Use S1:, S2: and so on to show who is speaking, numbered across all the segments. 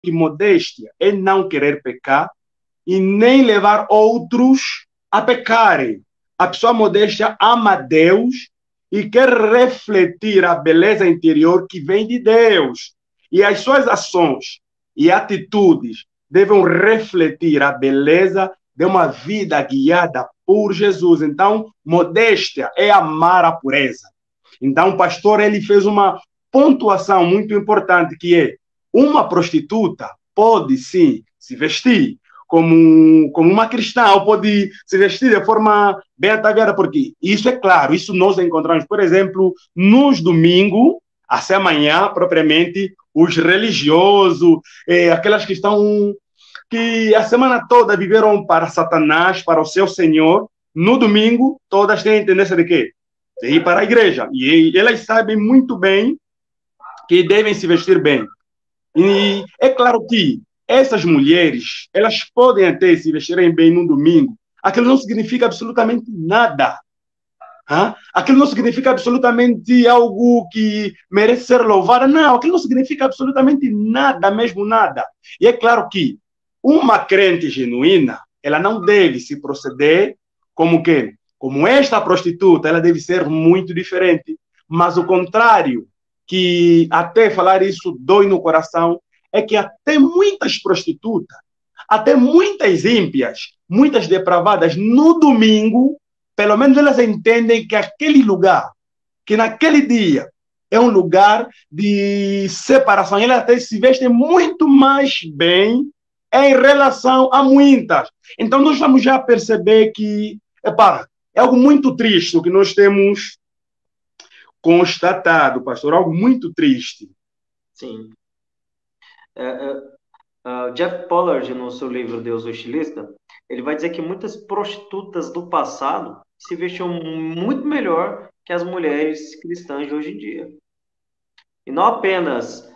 S1: que modéstia é não querer pecar e nem levar outros a pecarem. A pessoa modéstia ama Deus e quer refletir a beleza interior que vem de Deus. E as suas ações e atitudes devem refletir a beleza de uma vida guiada por Jesus. Então, modéstia é amar a pureza. Então, o pastor ele fez uma pontuação muito importante que é uma prostituta pode sim se vestir como uma cristã, ou pode se vestir de forma bem ataviada, porque isso é claro, isso nós encontramos, por exemplo, nos domingos, até amanhã, propriamente, os religiosos, aquelas que estão, que a semana toda viveram para Satanás, para o seu Senhor, no domingo, todas têm a tendência de quê? De ir para a igreja. E elas sabem muito bem que devem se vestir bem. E é claro que essas mulheres, elas podem até se vestirem bem no domingo. Aquilo não significa absolutamente nada. Hein? Aquilo não significa absolutamente algo que merece ser louvado. Não, aquilo não significa absolutamente nada, mesmo nada. E é claro que uma crente genuína, ela não deve se proceder como que, como esta prostituta, ela deve ser muito diferente. Mas o contrário, que até falar isso dói no coração, é que até muitas prostitutas, até muitas ímpias, muitas depravadas, no domingo, pelo menos elas entendem que aquele lugar, que naquele dia é um lugar de separação. Elas até se vestem muito mais bem em relação a muitas. Então, nós vamos já perceber que é algo muito triste o que nós temos constatado, pastor, algo muito triste.
S2: Sim. Jeff Pollard, no seu livro Deus o Estilista, ele vai dizer que muitas prostitutas do passado se vestiam muito melhor que as mulheres cristãs de hoje em dia. E não apenas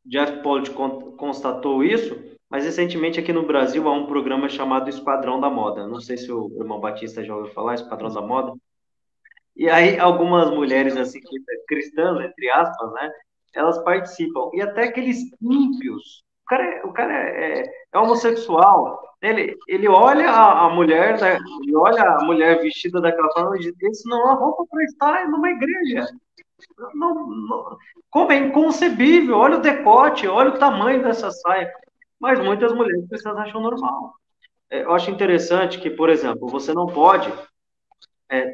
S2: Jeff Pollard constatou isso, mas recentemente aqui no Brasil há um programa chamado Esquadrão da Moda. Não sei se o irmão Batista já ouviu falar, Esquadrão da Moda. E aí algumas mulheres assim cristãs, entre aspas, né? Elas participam. E até aqueles ímpios. O cara é homossexual. Ele olha a mulher, né? Ele olha a mulher vestida daquela forma e diz: isso não é roupa para estar numa igreja. Como é inconcebível, olha o decote, olha o tamanho dessa saia. Mas muitas mulheres cristãs acham normal. Eu acho interessante que, por exemplo, você não pode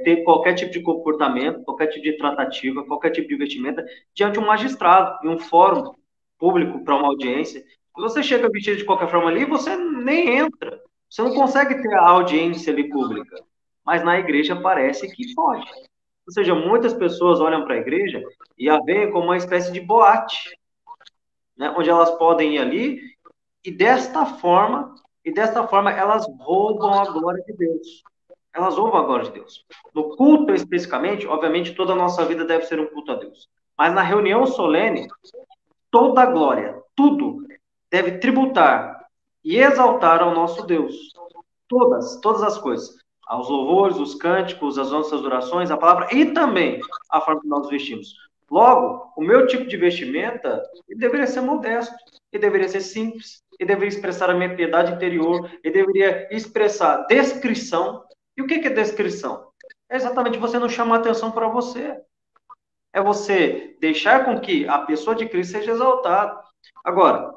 S2: ter qualquer tipo de comportamento, qualquer tipo de tratativa, qualquer tipo de vestimenta diante de um magistrado, em um fórum público para uma audiência. Se você chega vestido de qualquer forma ali, você nem entra. Você não consegue ter a audiência ali pública. Mas na igreja parece que pode. Ou seja, muitas pessoas olham para a igreja e a veem como uma espécie de boate, né, onde elas podem ir ali e desta forma elas roubam a glória de Deus. Elas roubam a glória de Deus. No culto especificamente, obviamente toda a nossa vida deve ser um culto a Deus. Mas na reunião solene, toda a glória, tudo deve tributar e exaltar ao nosso Deus. Todas as coisas. Aos louvores, os cânticos, as nossas orações, a palavra e também a forma que nós vestimos. Logo, o meu tipo de vestimenta ele deveria ser modesto, ele deveria ser simples, ele deveria expressar a minha piedade interior, ele deveria expressar descrição. E o que é descrição? É exatamente você não chamar atenção para você. É você deixar com que a pessoa de Cristo seja exaltada. Agora,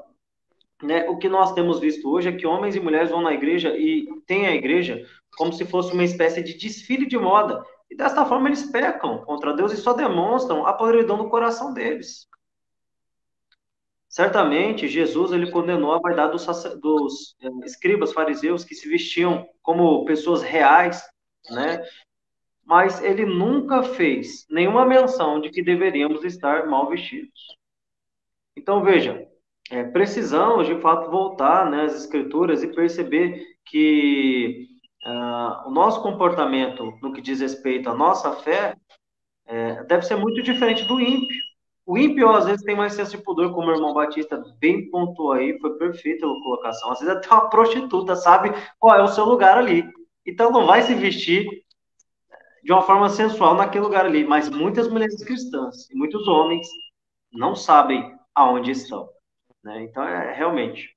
S2: né, o que nós temos visto hoje é que homens e mulheres vão na igreja e têm a igreja como se fosse uma espécie de desfile de moda. E desta forma eles pecam contra Deus e só demonstram a podridão do coração deles. Certamente, Jesus ele condenou a vaidade dos escribas fariseus que se vestiam como pessoas reais, né? Mas ele nunca fez nenhuma menção de que deveríamos estar mal vestidos. Então, veja, precisamos, de fato, voltar, né, às Escrituras e perceber que o nosso comportamento no que diz respeito à nossa fé deve ser muito diferente do ímpio. O ímpio, às vezes, tem mais senso de pudor, como o irmão Batista bem pontuou aí, foi perfeita a colocação. Às vezes até uma prostituta sabe qual é o seu lugar ali. Então não vai se vestir de uma forma sensual naquele lugar ali. Mas muitas mulheres cristãs e muitos homens não sabem aonde estão. né? Então, realmente.